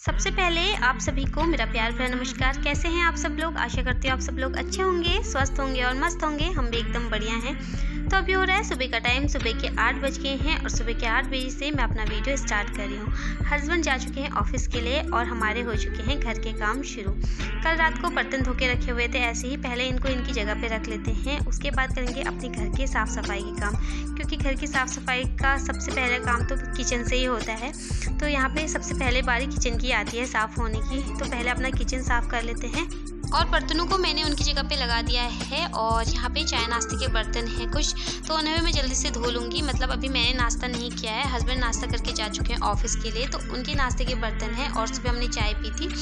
सबसे पहले आप सभी को मेरा प्यार भरा नमस्कार। कैसे हैं आप सब लोग? आशा करती हूँ आप सब लोग अच्छे होंगे, स्वस्थ होंगे और मस्त होंगे। हम भी एकदम बढ़िया हैं। तो अभी हो रहा है सुबह का टाइम, सुबह के 8 बज गए हैं और सुबह के 8 बजे से मैं अपना वीडियो स्टार्ट कर रही हूँ। हस्बैंड जा चुके हैं ऑफिस के लिए और हमारे हो चुके हैं घर के काम शुरू। कल रात को बर्तन धो के रखे हुए थे, ऐसे ही पहले इनको इनकी जगह पे रख लेते हैं। उसके बाद करेंगे अपने घर के साफ़ सफाई के काम, क्योंकि घर की साफ़ सफाई का सबसे पहला काम तो किचन से ही होता है। तो यहाँ पे सबसे पहले बारी किचन की आती है साफ़ होने की। तो पहले अपना किचन साफ़ कर लेते हैं और बर्तनों को मैंने उनकी जगह पे लगा दिया है। और यहाँ पे चाय नाश्ते के बर्तन हैं कुछ, तो उन्हें भी मैं जल्दी से धो लूँगी। मतलब अभी मैंने नाश्ता नहीं किया है, हस्बैंड नाश्ता करके जा चुके हैं ऑफिस के लिए, तो उनके नाश्ते के बर्तन हैं। और सुबह हमने चाय पी थी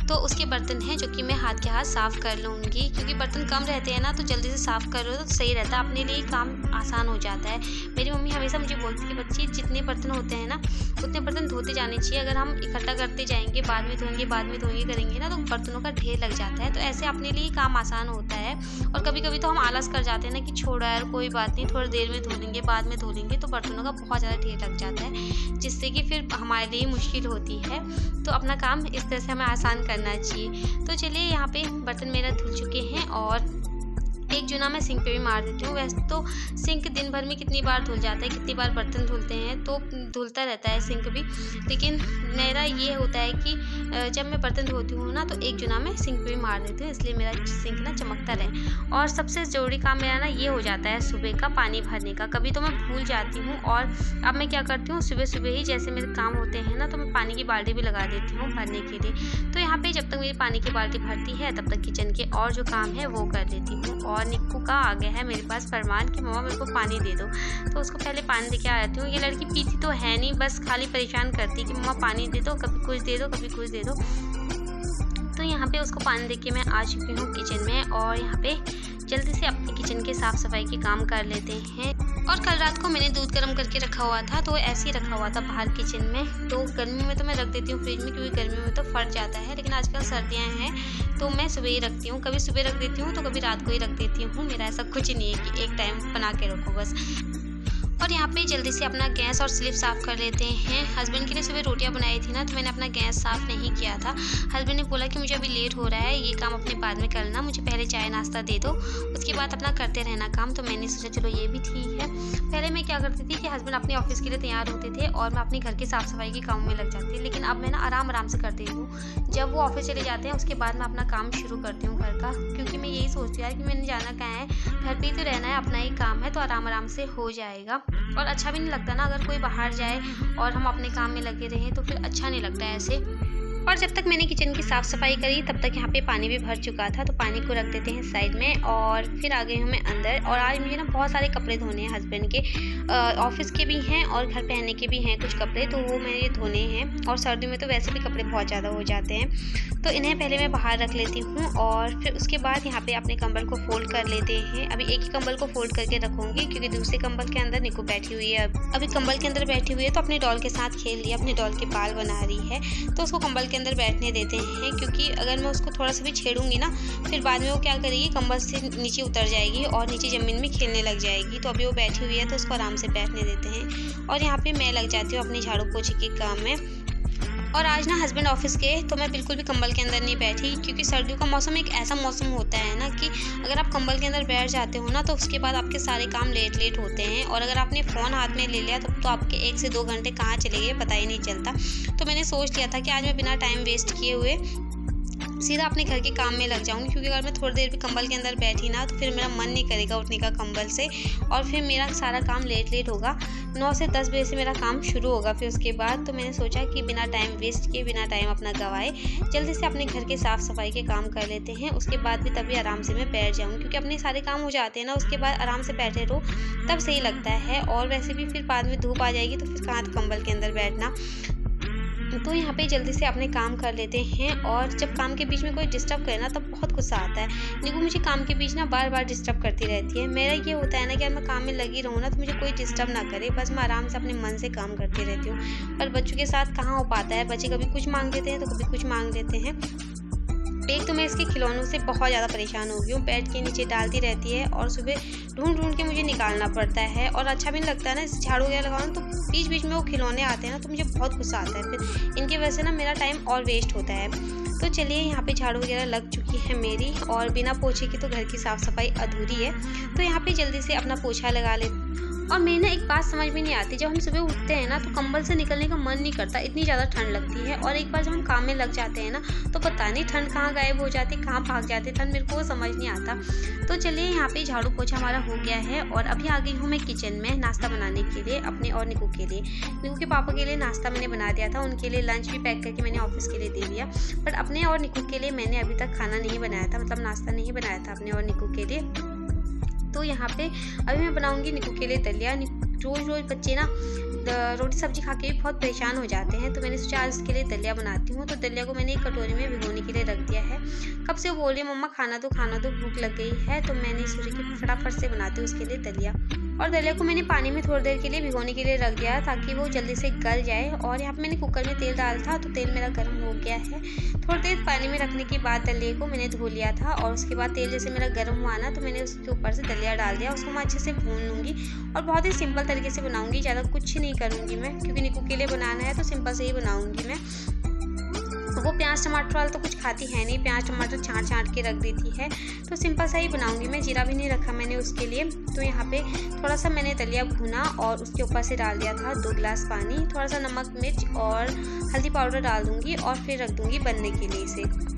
तो उसके बर्तन हैं जो कि मैं हाथ के हाथ साफ़ कर लूँगी, क्योंकि बर्तन कम रहते हैं ना, तो जल्दी से साफ़ कर लो तो सही रहता है, अपने लिए काम आसान हो जाता है। मेरी मम्मी हमेशा मुझे बोलती थी, बच्ची जितने बर्तन होते हैं ना उतने बर्तन धोते जाने चाहिए। अगर हम इकट्ठा करते जाएंगे, बाद में धोएंगे करेंगे ना, तो बर्तनों का ढेर लग जाता है। तो ऐसे अपने लिए काम आसान होता है। और कभी कभी तो हम आलस कर जाते हैं ना कि छोड़ो यार कोई बात नहीं, थोड़ी देर में धो लेंगे, बाद में धो लेंगे, तो बर्तनों का बहुत ज़्यादा ढेर लग जाता है, जिससे कि फिर हमारे लिए मुश्किल होती है। तो अपना काम इस तरह से हमें आसान करना चाहिए। तो चलिए, यहाँ पे बर्तन मेरा धुल चुके हैं और एक चूना मैं सिंक पे भी मार देती हूँ। वैसे तो सिंक दिन भर में कितनी बार धुल जाता है, कितनी बार बर्तन धुलते हैं, तो धुलता रहता है सिंक भी। लेकिन मेरा ये होता है कि जब मैं बर्तन धोती हूँ ना, तो एक चूना मैं सिंक पे भी मार देती हूँ, इसलिए मेरा सिंक ना चमकता रहे। और सबसे ज़रूरी काम मेरा ना ये हो जाता है सुबह का पानी भरने का। कभी तो मैं भूल जाती हूँ, और अब मैं क्या करती हूँ, सुबह सुबह ही जैसे मेरे काम होते हैं ना, तो मैं पानी की बाल्टी भी लगा देती हूँ भरने के लिए। तो यहाँ पे जब तक मेरी पानी की बाल्टी भरती है, तब तक किचन के और जो काम है वो कर लेती हूँ। और निक्कू का आ गया है मेरे पास फरमान कि मम्मा मेरे को पानी दे दो, तो उसको पहले पानी दे के आ जाती हूँ। ये लड़की पीती तो है नहीं, बस खाली परेशान करती कि मम्मा पानी दे दो, कभी कुछ दे दो, कभी कुछ दे दो। तो यहाँ पे उसको पानी दे के मैं आ चुकी हूँ किचन में, और यहाँ पे जल्दी से अपने किचन के साफ़ सफाई के काम कर लेते हैं। और कल रात को मैंने दूध गर्म करके रखा हुआ था, तो ऐसे ही रखा हुआ था बाहर किचन में। तो गर्मी में तो मैं रख देती हूँ फ्रिज में, क्योंकि गर्मी में तो फट जाता है, लेकिन आजकल सर्दियाँ हैं तो मैं सुबह ही रखती हूँ। कभी सुबह रख देती हूँ तो कभी रात को ही रख देती हूँ। मेरा ऐसा कुछ नहीं है कि एक टाइम बना के रखो बस। और यहाँ पे जल्दी से अपना गैस और स्लिप साफ़ कर लेते हैं। हस्बैंड के लिए सुबह रोटियाँ बनाई थी ना, तो मैंने अपना गैस साफ़ नहीं किया था। हस्बैंड ने बोला कि मुझे अभी लेट हो रहा है, ये काम अपने बाद में करना, मुझे पहले चाय नाश्ता दे दो, उसके बाद अपना करते रहना काम। तो मैंने सोचा चलो ये भी ठीक है। पहले मैं क्या करती थी कि हस्बैंड अपने ऑफिस के लिए तैयार होते थे और मैं अपने घर की साफ़ सफाई के काम में लग जाती थी। लेकिन अब मैं ना आराम से करती हूँ। जब वो ऑफिस चले जाते हैं उसके बाद मैं अपना काम शुरू करती हूँ घर का, क्योंकि मैं यही सोचती हूँ यार कि मैंने जाना कहाँ है, घर पे ही तो रहना है, अपना ही काम है, तो आराम से हो जाएगा। और अच्छा भी नहीं लगता ना अगर कोई बाहर जाए और हम अपने काम में लगे रहें, तो फिर अच्छा नहीं लगता है ऐसे। और जब तक मैंने किचन की साफ़ सफाई करी, तब तक यहाँ पे पानी भी भर चुका था, तो पानी को रख देते हैं साइड में। और फिर आ गई हूँ मैं अंदर। और आज मुझे ना बहुत सारे कपड़े धोने हैं हस्बैंड के, ऑफिस के भी हैं और घर पहनने के भी हैं कुछ कपड़े, तो वो मैंने धोने हैं। और सर्दियों में तो वैसे भी कपड़े बहुत ज़्यादा हो जाते हैं, तो इन्हें पहले मैं बाहर रख लेती हूँ। और फिर उसके बाद यहाँ पे अपने कंबल को फोल्ड कर लेते हैं। अभी एक ही कंबल को फोल्ड करके रखूँगी, क्योंकि दूसरे कंबल के अंदर निक्कू बैठी हुई है। अभी कंबल के अंदर बैठी हुई है, तो अपने डॉल के साथ खेल रही है, अपने डॉल के बाल बना रही है, तो उसको कंबल के अंदर बैठने देते हैं। क्योंकि अगर मैं उसको थोड़ा सा भी छेड़ूंगी ना, फिर बाद में वो क्या करेगी, कंबल से नीचे उतर जाएगी और नीचे ज़मीन में खेलने लग जाएगी। तो अभी वो बैठी हुई है, तो उसको आराम से बैठने देते हैं। और यहाँ पे मैं लग जाती हूँ अपने झाड़ू पोछे के काम में। और आज ना हस्बैंड ऑफिस गए, तो मैं बिल्कुल भी कंबल के अंदर नहीं बैठी, क्योंकि सर्दियों का मौसम एक ऐसा मौसम होता है ना कि अगर आप कंबल के अंदर बैठ जाते हो ना, तो उसके बाद आपके सारे काम लेट होते हैं। और अगर आपने फ़ोन हाथ में ले लिया, तब तो आपके 1 से 2 घंटे कहाँ चले गए पता ही नहीं चलता। तो मैंने सोच लिया था कि आज मैं बिना टाइम वेस्ट किए हुए सीधा अपने घर के काम में लग जाऊंगी, क्योंकि अगर मैं थोड़ी देर भी कंबल के अंदर बैठी ना, तो फिर मेरा मन नहीं करेगा उठने का कंबल से, और फिर मेरा सारा काम लेट होगा। 9 से 10 बजे से मेरा काम शुरू होगा फिर उसके बाद। तो मैंने सोचा कि बिना टाइम वेस्ट किए, बिना टाइम अपना गवाए, जल्दी से अपने घर के साफ़ सफाई के काम कर लेते हैं। उसके बाद भी तभी आराम से मैं बैठ जाऊँगी, क्योंकि अपने सारे काम हो जाते हैं ना, उसके बाद आराम से बैठे रहो तब सही लगता है। और वैसे भी फिर बाद में धूप आ जाएगी, तो फिर कहाँ कंबल के अंदर बैठना। तो यहाँ पे जल्दी से अपने काम कर लेते हैं। और जब काम के बीच में कोई डिस्टर्ब करे ना, तब बहुत गुस्सा आता है। निक्कू मुझे काम के बीच ना बार डिस्टर्ब करती रहती है। मेरा ये होता है ना कि अगर मैं काम में लगी रहूँ ना, तो मुझे कोई डिस्टर्ब ना करे, बस मैं आराम से अपने मन से काम करती रहती हूँ। पर बच्चों के साथ कहाँ हो पाता है, बच्चे कभी कुछ मांग देते हैं तो कभी कुछ मांग देते हैं। एक तो मैं इसके खिलौनों से बहुत ज़्यादा परेशान हो गई हूँ। बेड के नीचे डालती रहती है और सुबह ढूंढ के मुझे निकालना पड़ता है, और अच्छा भी नहीं लगता है ना इस झाड़ू वगैरह लगाना। तो बीच बीच में वो खिलौने आते हैं ना, तो मुझे बहुत गुस्सा आता है। फिर इनकी वजह से ना मेरा टाइम और वेस्ट होता है। तो चलिए, यहाँ पे झाड़ू वगैरह लग चुकी है मेरी, और बिना पोछे की तो घर की साफ़ सफाई अधूरी है। तो यहाँ पे जल्दी से अपना पोछा लगा ले। और मेरी ना एक बात समझ में नहीं आती, जब हम सुबह उठते हैं ना तो कंबल से निकलने का मन नहीं करता, इतनी ज़्यादा ठंड लगती है। और एक बार जब हम काम में लग जाते हैं ना तो पता नहीं ठंड कहाँ गायब हो जाती, कहाँ भाग जाती है ठंड, मेरे को वो समझ नहीं आता। तो चलिए, यहाँ पे झाड़ू पोछा हमारा हो गया है, और अभी आ गई हूँ मैं किचन में नाश्ता बनाने के लिए अपने और निकू के लिए। निकू के पापा के लिए नाश्ता मैंने बना दिया था, उनके लिए लंच भी पैक करके मैंने ऑफिस के लिए दे दिया। बट अपने और निकू के लिए मैंने अभी तक खाना नहीं बनाया था, मतलब नाश्ता नहीं बनाया था अपने और निकू के लिए। तो यहाँ पे अभी मैं बनाऊंगी निकू के लिए दलिया। रोज़ बच्चे ना रोटी सब्जी खा के भी बहुत परेशान हो जाते हैं, तो मैंने सोचा आज इसके लिए दलिया बनाती हूँ। तो दलिया को मैंने एक कटोरी में भिगोने के लिए रख दिया है। कब से वो बोल रही है मम्मा खाना दो, भूख लग गई है। तो मैंने सोचा कि फटाफट से बनाती हूँ उसके लिए दलिया। और दलिया को मैंने पानी में थोड़ी देर के लिए भिगोने के लिए रख दिया ताकि वो जल्दी से गल जाए। और यहाँ पे मैंने कुकर में तेल डाला था, तो तेल मेरा गर्म हो गया है। थोड़ी देर पानी में रखने के बाद दलिया को मैंने धो लिया था, और उसके बाद तेल जैसे मेरा गर्म हुआ ना तो मैंने उसके ऊपर से दलिया डाल दिया। उसको मैं अच्छे से भून लूँगी, और बहुत ही सिंपल तरीके से बनाऊँगी, ज़्यादा कुछ नहीं करूँगी मैं, क्योंकि निकू के लिए बनाना है तो सिंपल से ही बनाऊँगी मैं। वो प्याज टमाटर वाला तो कुछ खाती है नहीं, प्याज टमाटर छाँट के रख देती है। तो सिंपल सा ही बनाऊंगी मैं, जीरा भी नहीं रखा मैंने उसके लिए। तो यहाँ पे थोड़ा सा मैंने दलिया भुना और उसके ऊपर से डाल दिया था 2 गिलास पानी, थोड़ा सा नमक मिर्च और हल्दी पाउडर डाल दूंगी, और फिर रख दूंगी बनने के लिए इसे।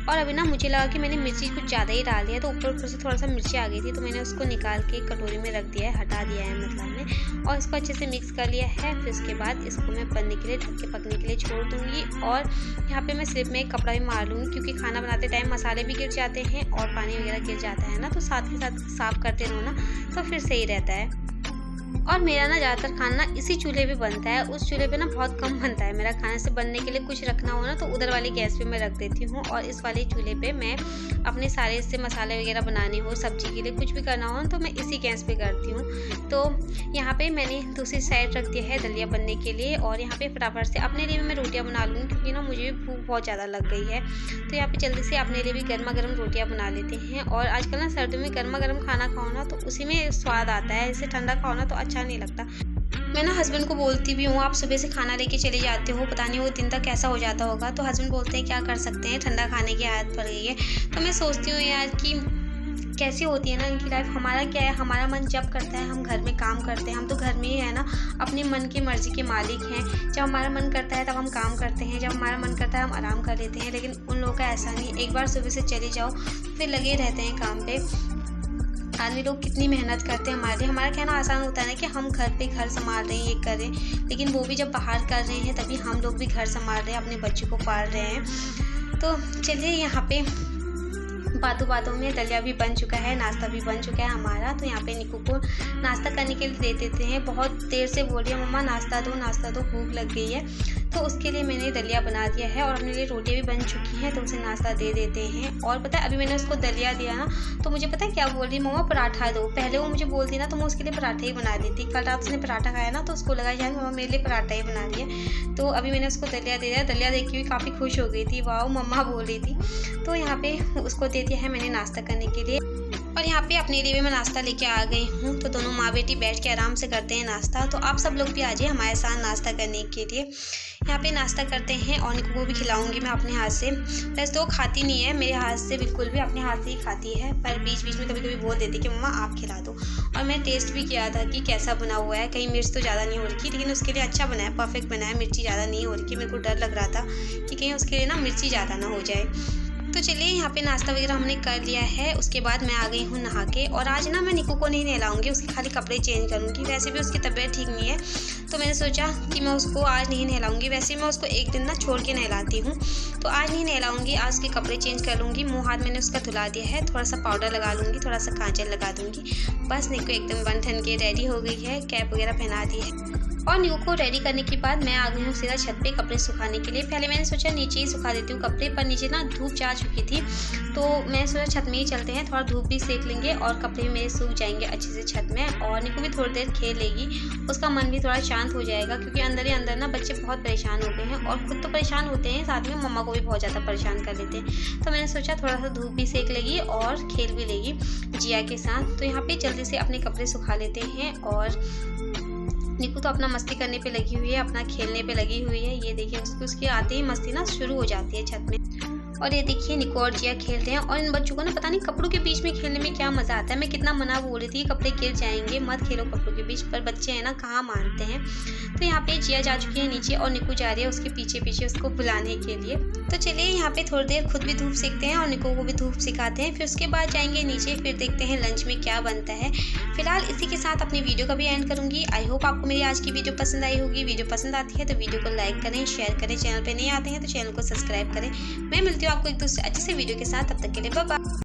और अभी ना मुझे लगा कि मैंने मिर्ची कुछ ज़्यादा ही डाल दिया, तो ऊपर से थोड़ा सा मिर्ची आ गई थी, तो मैंने उसको निकाल के कटोरी में रख दिया है, हटा दिया है मतलब में, और इसको अच्छे से मिक्स कर लिया है। फिर उसके बाद इसको मैं बनने के लिए ढक के पकने के लिए छोड़ दूँगी। और यहाँ पे मैं स्लिप में एक कपड़ा भी मार लूँगी, क्योंकि खाना बनाते टाइम मसाले भी गिर जाते हैं और पानी वगैरह गिर जाता है ना, तो साथ के साथ साफ़ करते रहो ना तो फिर सही रहता है। और मेरा ना ज़्यादातर खाना इसी चूल्हे पे बनता है, उस चूल्हे पे ना बहुत कम बनता है मेरा खाना। से बनने के लिए कुछ रखना हो ना तो उधर वाली गैस पे मैं रख देती हूँ, और इस वाले चूल्हे पे मैं अपने सारे इससे मसाले वगैरह बनाने हो, सब्जी के लिए कुछ भी करना हो तो मैं इसी गैस पे करती हूँ। तो यहाँ पे मैंने दूसरी साइड रख दिया है दलिया बनने के लिए, और यहाँ पे फटाफट से अपने लिए मैं रोटियाँ बना लूँगी, क्योंकि ना मुझे भी भूख बहुत ज़्यादा लग गई है। तो यहाँ पे जल्दी से अपने लिए भी गर्मा गर्म रोटियाँ बना लेते हैं। और आजकल ना सर्दियों में गर्मा गर्म खाना खाओ ना तो उसी में स्वाद आता है, इसे ठंडा खाओ ना तो अच्छा नहीं लगता। मैं ना हस्बैंड को बोलती भी हूँ, आप सुबह से खाना लेके चले जाते हो, पता नहीं वो दिन तक कैसा हो जाता होगा। तो हस्बैंड बोलते हैं क्या कर सकते हैं, ठंडा खाने की आदत पड़ गई है। तो मैं सोचती हूँ यार कि कैसी होती है ना इनकी लाइफ। हमारा क्या है, हमारा मन जब करता है हम घर में काम करते हैं, हम तो घर में ही है ना, अपनी मन की मर्जी के मालिक हैं। जब हमारा मन करता है तब हम काम करते हैं, जब हमारा मन करता है हम आराम कर लेते हैं। लेकिन उन लोगों का ऐसा नहीं, एक बार सुबह से चले जाओ फिर लगे रहते हैं काम पे। आदमी लोग कितनी मेहनत करते हैं हमारे लिए। हमारा कहना आसान होता है ना कि हम घर पे घर संभाल रहे हैं, ये कर रहे हैं, लेकिन वो भी जब बाहर कर रहे हैं तभी हम लोग भी घर संभाल रहे हैं, अपने बच्चों को पाल रहे हैं। तो चलिए, यहाँ पे बातों में दलिया भी बन चुका है, नाश्ता भी बन चुका है हमारा। तो यहाँ पे निकू को नाश्ता करने के लिए दे देते हैं। बहुत देर से बोल रही है मम्मा नाश्ता दो, भूख लग गई है। तो उसके लिए मैंने दलिया बना दिया है, और अपने लिए रोटियाँ भी बन चुकी हैं, तो उसे नाश्ता दे देते हैं। और पता है अभी मैंने उसको दलिया दिया ना तो मुझे पता है क्या बोल रही, मम्मा पराठा दो। पहले वो मुझे बोलती ना तो मैं उसके लिए पराठा ही बना देती। कल रात उसने पराठा खाया ना तो उसको लगा यार मम्मा मेरे लिए पराठा ही बना दिया। तो अभी मैंने उसको दलिया दे दिया। दलिया देख के भी काफ़ी खुश हो गई थी, वाह मम्मा बोल रही थी। तो यहाँ पे उसको दे दिया है मैंने नाश्ता करने के लिए। और यहाँ पे अपने लिए भी मैं नाश्ता लेके आ गई हूँ। तो दोनों माँ बेटी बैठ के आराम से करते हैं नाश्ता। तो आप सब लोग भी आ जाइए हमारे साथ नाश्ता करने के लिए। यहाँ पे नाश्ता करते हैं, और निकू को भी खिलाऊंगी मैं अपने हाथ से। वैसे तो खाती नहीं है मेरे हाथ से, बिल्कुल भी अपने हाथ से ही खाती है, पर बीच बीच में कभी कभी बोल देती कि मम्मा आप खिला दो। और मैं टेस्ट भी किया था कि कैसा बना हुआ है, कहीं मिर्च तो ज़्यादा नहीं हो रही, लेकिन उसके लिए अच्छा बना है, परफेक्ट बना है, मिर्ची ज़्यादा नहीं हो रही। मेरे को डर लग रहा था कि कहीं उसके लिए ना मिर्ची ज़्यादा ना हो जाए। तो चलिए, यहाँ पे नाश्ता वगैरह हमने कर लिया है। उसके बाद मैं आ गई हूँ नहा के। और आज ना मैं निकू को नहीं नहलाऊंगी, उसके खाली कपड़े चेंज करूँगी। वैसे भी उसकी तबीयत ठीक नहीं है, तो मैंने सोचा कि मैं उसको आज नहीं नहलाऊंगी। वैसे मैं उसको एक दिन ना छोड़ के नहलाती हूँ, तो आज नहीं नहलाऊंगी। आज उसके कपड़े चेंज कर लूँगी। मुँह हाथ मैंने उसका धुला दिया है, थोड़ा सा पाउडर लगा लूँगी, थोड़ा सा काजल लगा दूँगी। बस निकू एकदम बन ठन के रेडी हो गई है, कैप वगैरह पहना दी है। और निकू को रेडी करने के बाद मैं आ गई हूँ सीधा छत पे कपड़े सुखाने के लिए। पहले मैंने सोचा नीचे ही सुखा देती हूँ कपड़े, पर नीचे ना धूप जा चुकी थी, तो मैं सोचा छत में ही चलते हैं, थोड़ा धूप भी सेक लेंगे और कपड़े भी मेरे सूख जाएंगे अच्छे से छत में, और निकू भी थोड़ी देर खेल लेगी, उसका मन भी थोड़ा शांत हो जाएगा, क्योंकि अंदर ही अंदर ना बच्चे बहुत परेशान हो गए हैं और खुद तो परेशान होते हैं, साथ में मम्मा को भी बहुत ज़्यादा परेशान कर लेते हैं। तो मैंने सोचा थोड़ा सा धूप भी सेक लेगी और खेल भी लेगी जिया के साथ। तो यहाँ पे जल्दी से अपने कपड़े सुखा लेते हैं, और निकू तो अपना मस्ती करने पे लगी हुई है, अपना खेलने पे लगी हुई है। ये देखिए उसकी आते ही मस्ती ना शुरू हो जाती है छत में। और ये देखिए निकू और जिया खेल रहे हैं, और इन बच्चों को ना पता नहीं कपड़ों के बीच में खेलने में क्या मज़ा आता है। मैं कितना मना बोल रही थी कपड़े गिर जाएंगे, मत खेलो कपड़ों के बीच, पर बच्चे हैं ना कहाँ मानते हैं। तो यहाँ पे जिया जा चुकी है नीचे और निकू जा रही है उसके पीछे पीछे उसको बुलाने के लिए। तो चलिए यहाँ पे थोड़ी देर खुद भी धूप सेकते हैं और निकू को भी धूप सिखाते हैं, फिर उसके बाद जाएंगे नीचे, फिर देखते हैं लंच में क्या बनता है। फिलहाल इसी के साथ अपनी वीडियो का भी एंड करूँगी। आई होप आपको मेरी आज की वीडियो पसंद आई होगी। वीडियो पसंद आती है तो वीडियो को लाइक करें, शेयर करें, चैनल पर नहीं आते हैं तो चैनल को सब्सक्राइब करें। मैं मिलती हूँ आपको एक दूसरे अच्छे से वीडियो के साथ, तब तक के लिए बाय बाय।